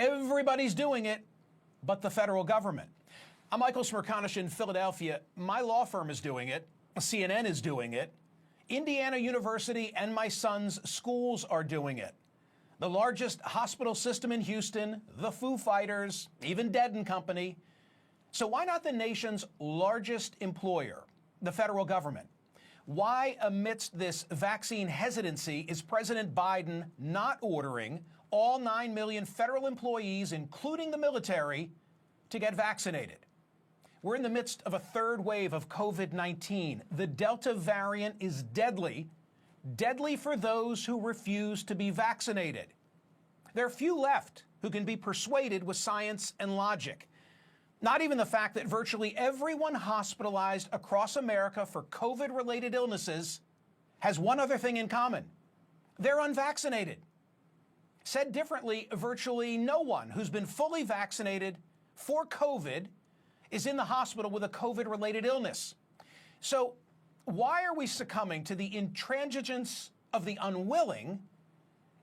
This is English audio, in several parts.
Everybody's doing it, but the federal government. I'm Michael Smerconish in Philadelphia. My law firm is doing it. CNN is doing it. Indiana University and my son's schools are doing it. The largest hospital system in Houston, the Foo Fighters, even Dead & Company. So why not the nation's largest employer, the federal government? Why, amidst this vaccine hesitancy, is President Biden not ordering all 9 million federal employees, including the military, to get vaccinated? We're in the midst of a third wave of COVID-19. The Delta variant is deadly for those who refuse to be vaccinated. There are few left who can be persuaded with science and logic. Not even the fact that virtually everyone hospitalized across America for COVID-related illnesses has one other thing in common. They're unvaccinated. Said differently, virtually no one who's been fully vaccinated for COVID is in the hospital with a COVID-related illness. So why are we succumbing to the intransigence of the unwilling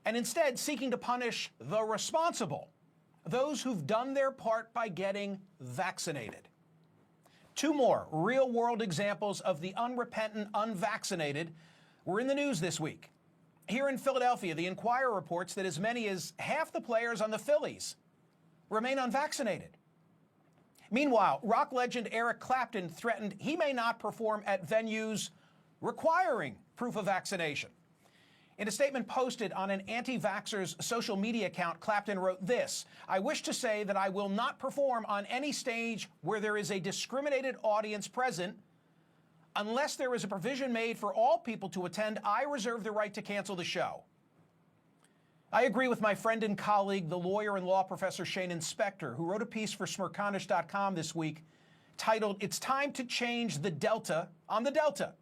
and instead seeking to punish the responsible? Those who've done their part by getting vaccinated. Two more real-world examples of the unrepentant unvaccinated were in the news this week. Here in Philadelphia, the Inquirer reports that as many as half the players on the Phillies remain unvaccinated. Meanwhile, rock legend Eric Clapton threatened he may not perform at venues requiring proof of vaccination. In a statement posted on an anti-vaxxer's social media account, Clapton wrote this: "I wish to say that I will not perform on any stage where there is a discriminated audience present. Unless there is a provision made for all people to attend, I reserve the right to cancel the show." I agree with my friend and colleague, the lawyer and law professor Shane Spector, who wrote a piece for Smerconish.com this week titled, "It's Time to Change the Delta on the Delta."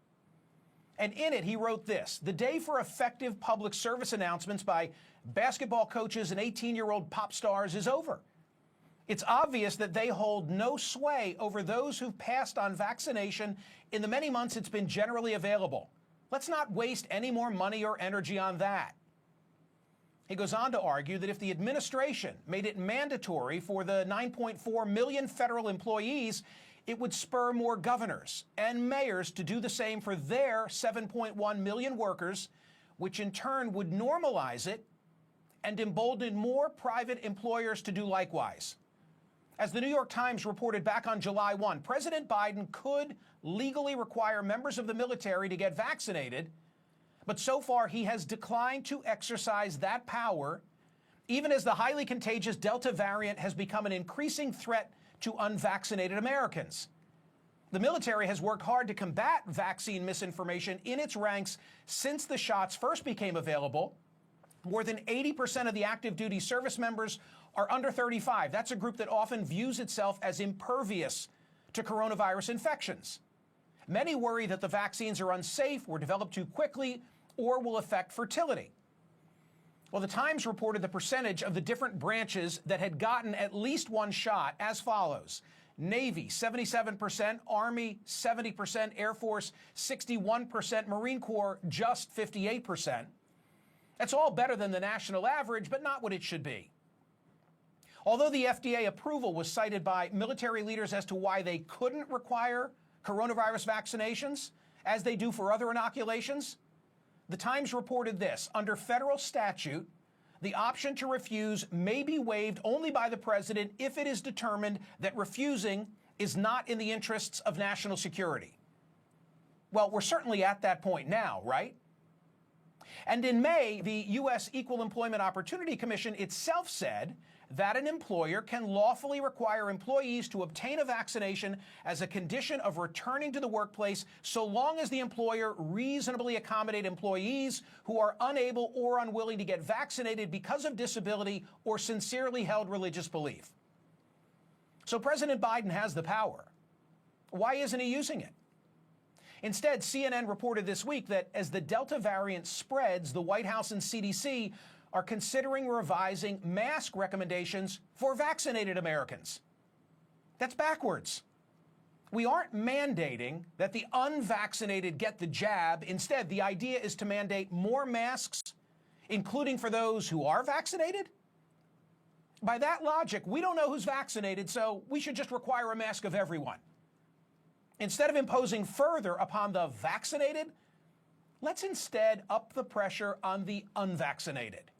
And in it, he wrote this: "The day for effective public service announcements by basketball coaches and 18-year-old pop stars is over. It's obvious that they hold no sway over those who've passed on vaccination in the many months it's been generally available. Let's not waste any more money or energy on that." He goes on to argue that if the administration made it mandatory for the 9.4 million federal employees, it would spur more governors and mayors to do the same for their 7.1 million workers, which in turn would normalize it and embolden more private employers to do likewise. As the New York Times reported back on July 1, President Biden could legally require members of the military to get vaccinated, but so far he has declined to exercise that power, even as the highly contagious Delta variant has become an increasing threat to unvaccinated Americans. The military has worked hard to combat vaccine misinformation in its ranks since the shots first became available. More than 80% of the active duty service members are under 35. That's a group that often views itself as impervious to coronavirus infections. Many worry that the vaccines are unsafe, were developed too quickly, or will affect fertility. Well, the Times reported the percentage of the different branches that had gotten at least one shot as follows: Navy, 77%, Army, 70%, Air Force, 61%, Marine Corps, just 58%. That's all better than the national average, but not what it should be. Although the FDA approval was cited by military leaders as to why they couldn't require coronavirus vaccinations, as they do for other inoculations, the Times reported this: under federal statute, the option to refuse may be waived only by the president if it is determined that refusing is not in the interests of national security. Well, we're certainly at that point now, right? And in May, the U.S. Equal Employment Opportunity Commission itself said that an employer can lawfully require employees to obtain a vaccination as a condition of returning to the workplace, so long as the employer reasonably accommodate employees who are unable or unwilling to get vaccinated because of disability or sincerely held religious belief. So President Biden has the power. Why isn't he using it? Instead, CNN reported this week that as the Delta variant spreads, the White House and CDC are considering revising mask recommendations for vaccinated Americans. That's backwards. We aren't mandating that the unvaccinated get the jab. Instead, the idea is to mandate more masks, including for those who are vaccinated. By that logic, we don't know who's vaccinated, so we should just require a mask of everyone. Instead of imposing further upon the vaccinated, let's instead up the pressure on the unvaccinated.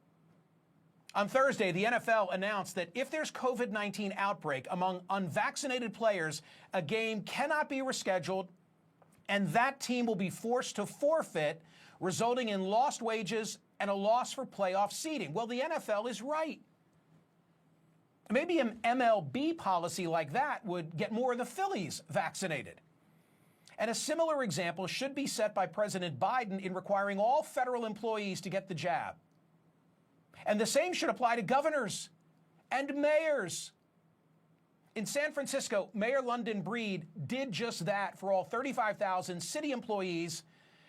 On Thursday, the NFL announced that if there's COVID-19 outbreak among unvaccinated players, a game cannot be rescheduled, and that team will be forced to forfeit, resulting in lost wages and a loss for playoff seeding. Well, the NFL is right. Maybe an MLB policy like that would get more of the Phillies vaccinated. And a similar example should be set by President Biden in requiring all federal employees to get the jab. And the same should apply to governors and mayors. In San Francisco, Mayor London Breed did just that for all 35,000 city employees,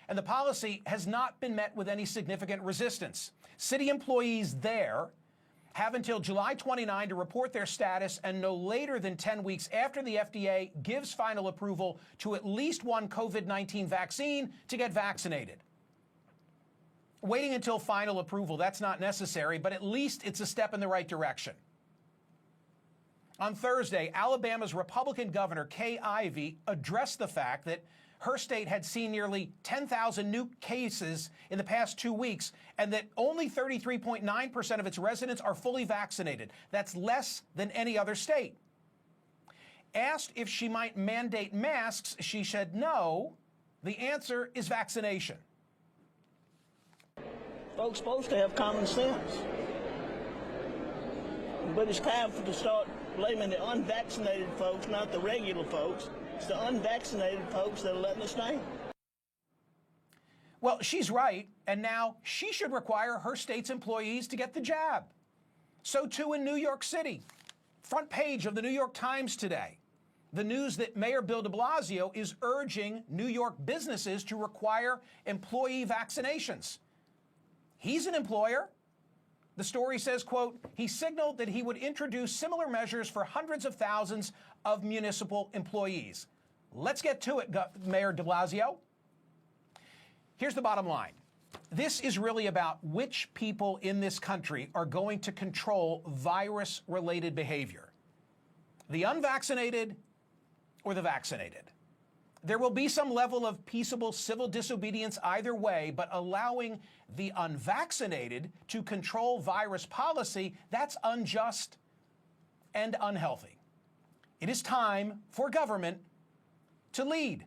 and the policy has not been met with any significant resistance. City employees there have until July 29 to report their status, and no later than 10 weeks after the FDA gives final approval to at least one COVID-19 vaccine to get vaccinated. Waiting until final approval, that's not necessary, but at least it's a step in the right direction. On Thursday, Alabama's Republican Governor Kay Ivey addressed the fact that her state had seen nearly 10,000 new cases in the past 2 weeks, and that only 33.9% of its residents are fully vaccinated. That's less than any other state. Asked if she might mandate masks, she said no. The answer is vaccination. Folks supposed to have common sense. But it's time to start blaming the unvaccinated folks, not the regular folks. It's the unvaccinated folks that are letting us down. Well, she's right, and now she should require her state's employees to get the jab. So too in New York City. Front page of the New York Times today. The news that Mayor Bill de Blasio is urging New York businesses to require employee vaccinations. He's an employer. The story says, quote, he signaled that he would introduce similar measures for hundreds of thousands of municipal employees. Let's get to it, Mayor de Blasio. Here's the bottom line. This is really about which people in this country are going to control virus-related behavior. The unvaccinated or the vaccinated. There will be some level of peaceable civil disobedience either way, but allowing the unvaccinated to control virus policy, that's unjust and unhealthy. It is time for government to lead.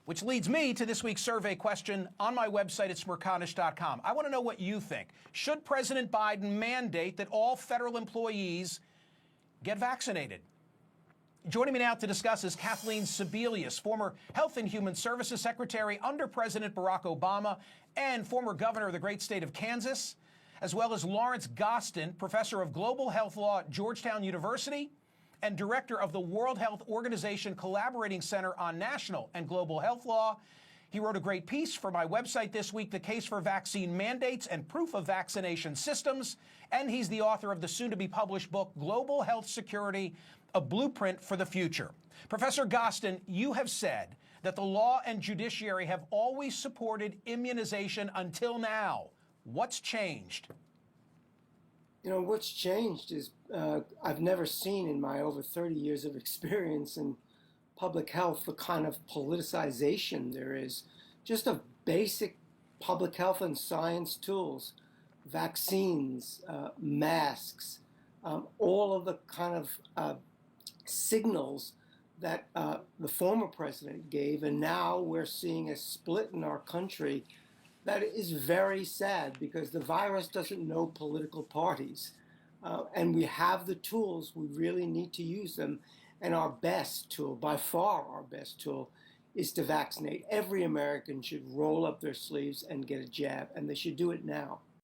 Which leads me to this week's survey question on my website at Smerconish.com. I want to know what you think. Should President Biden mandate that all federal employees get vaccinated? Joining me now to discuss is Kathleen Sebelius, former Health and Human Services Secretary under President Barack Obama and former governor of the great state of Kansas, as well as Lawrence Gostin, professor of global health law at Georgetown University and director of the World Health Organization Collaborating Center on National and Global Health Law. He wrote a great piece for my website this week, The Case for Vaccine Mandates and Proof of Vaccination Systems, and he's the author of the soon-to-be-published book, Global Health Security, A Blueprint for the Future. Professor Gostin, you have said that the law and judiciary have always supported immunization until now. What's changed? You know, what's changed is I've never seen in my over 30 years of experience in public health the kind of politicization there is just of basic public health and science tools, vaccines, masks, all of the kind of signals that the former president gave, and now we're seeing a split in our country that is very sad because the virus doesn't know political parties. And we have the tools, we really need to use them. And our best tool, by far our best tool, is to vaccinate. Every American should roll up their sleeves and get a jab, and they should do it now.